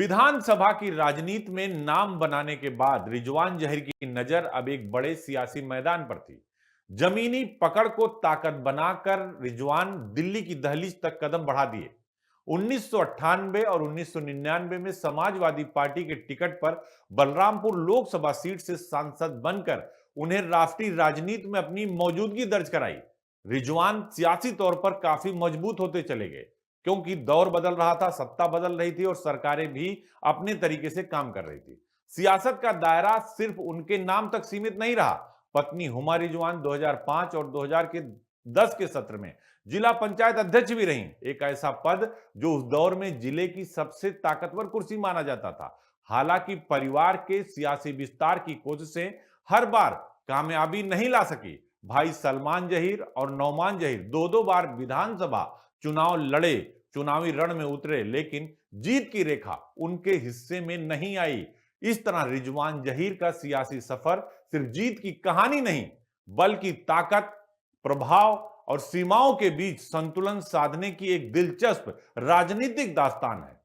विधानसभा की राजनीति में नाम बनाने के बाद रिजवान जहीर की नजर अब एक बड़े सियासी मैदान पर थी। जमीनी पकड़ को ताकत बनाकर रिजवान दिल्ली की दहलीज तक कदम बढ़ा दिए। 1998 और 1999 में समाजवादी पार्टी के टिकट पर बलरामपुर लोकसभा सीट से सांसद बनकर उन्हें राष्ट्रीय राजनीति में अपनी मौजूदगी दर्ज कराई। रिजवान सियासी तौर पर काफी मजबूत होते चले गए, क्योंकि दौर बदल रहा था, सत्ता बदल रही थी और सरकारें भी अपने तरीके से काम कर रही थी। सियासत का दायरा सिर्फ उनके नाम तक सीमित नहीं रहा। पत्नी हुमा रिजवान 2005 और 2010 के सत्र में जिला पंचायत अध्यक्ष भी रहीं, एक ऐसा पद जो उस दौर में जिले की सबसे ताकतवर कुर्सी माना जाता था। हालांकि परिवार के सियासी विस्तार की कोशिशें हर बार कामयाबी नहीं ला सकी। भाई सलमान जहीर और नौमान जहीर दो दो बार विधानसभा चुनाव लड़े, चुनावी रण में उतरे, लेकिन जीत की रेखा उनके हिस्से में नहीं आई। इस तरह रिजवान जहीर का सियासी सफर सिर्फ जीत की कहानी नहीं, बल्कि ताकत, प्रभाव और सीमाओं के बीच संतुलन साधने की एक दिलचस्प राजनीतिक दास्तान है।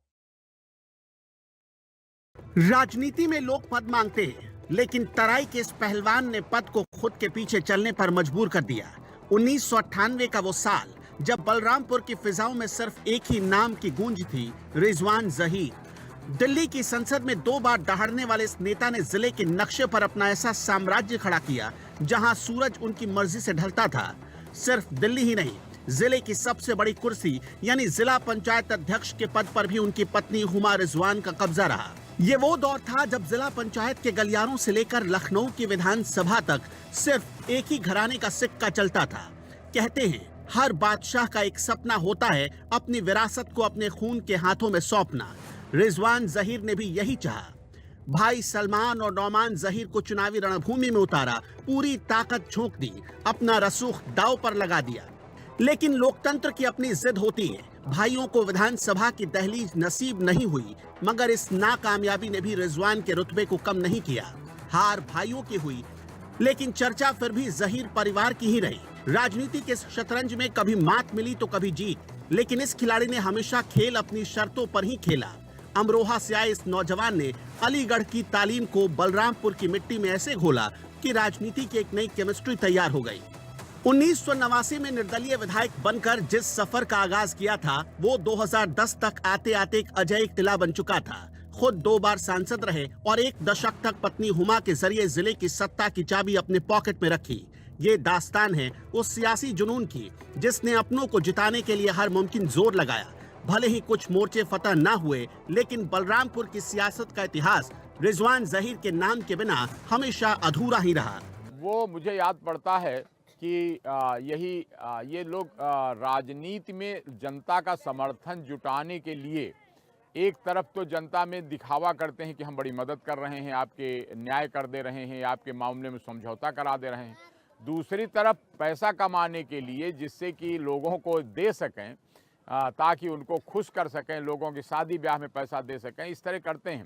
राजनीति में लोग पद मांगते हैं, लेकिन तराई के इस पहलवान ने पद को खुद के पीछे चलने पर मजबूर कर दिया। 1998 का वो साल जब बलरामपुर की फिजाओं में सिर्फ एक ही नाम की गूंज थी, रिजवान जहीर। दिल्ली की संसद में 2 बार दहाड़ने वाले इस नेता ने जिले के नक्शे पर अपना ऐसा साम्राज्य खड़ा किया जहां सूरज उनकी मर्जी से ढलता था। सिर्फ दिल्ली ही नहीं, जिले की सबसे बड़ी कुर्सी यानी जिला पंचायत अध्यक्ष के पद पर भी उनकी पत्नी हुमा रिजवान का कब्जा रहा। ये वो दौर था जब जिला पंचायत के गलियारों से लेकर लखनऊ की विधानसभा तक सिर्फ एक ही घराने का सिक्का चलता था। कहते हैं हर बादशाह का एक सपना होता है अपनी विरासत को अपने खून के हाथों में सौंपना। रिजवान जहीर ने भी यही चाहा। भाई सलमान और नौमान जहीर को चुनावी रणभूमि में उतारा, पूरी ताकत झोंक दी, अपना रसूख दांव पर लगा दिया। लेकिन लोकतंत्र की अपनी जिद होती है। भाइयों को विधानसभा की दहलीज नसीब नहीं हुई, मगर इस नाकामयाबी ने भी रिजवान के रुतबे को कम नहीं किया। हार भाइयों की हुई, लेकिन चर्चा फिर भी जहीर परिवार की ही रही। राजनीति के इस शतरंज में कभी मात मिली तो कभी जीत, लेकिन इस खिलाड़ी ने हमेशा खेल अपनी शर्तों पर ही खेला। अमरोहा से आए इस नौजवान ने अलीगढ़ की तालीम को बलरामपुर की मिट्टी में ऐसे घोला कि राजनीति की एक नई केमिस्ट्री तैयार हो गई। 1989 में निर्दलीय विधायक बनकर जिस सफर का आगाज किया था, वो 2010 तक आते आते एक अजय किला बन चुका था। खुद 2 बार सांसद रहे और 1 दशक तक पत्नी हुमा के जरिए जिले की सत्ता की चाबी अपने पॉकेट में रखी। ये दास्तान है उस सियासी जुनून की जिसने अपनों को जिताने के लिए हर मुमकिन जोर लगाया। भले ही कुछ मोर्चे फतह ना हुए, लेकिन बलरामपुर की सियासत का इतिहास रिजवान जहीर के नाम के बिना हमेशा अधूरा ही रहा। वो मुझे याद पड़ता है कि ये लोग राजनीति में जनता का समर्थन जुटाने के लिए एक तरफ तो जनता में दिखावा करते हैं कि हम बड़ी मदद कर रहे हैं, आपके न्याय कर दे रहे हैं, आपके मामले में समझौता करा दे रहे हैं। दूसरी तरफ पैसा कमाने के लिए, जिससे कि लोगों को दे सकें, ताकि उनको खुश कर सकें, लोगों की शादी ब्याह में पैसा दे सकें, इस तरह करते हैं।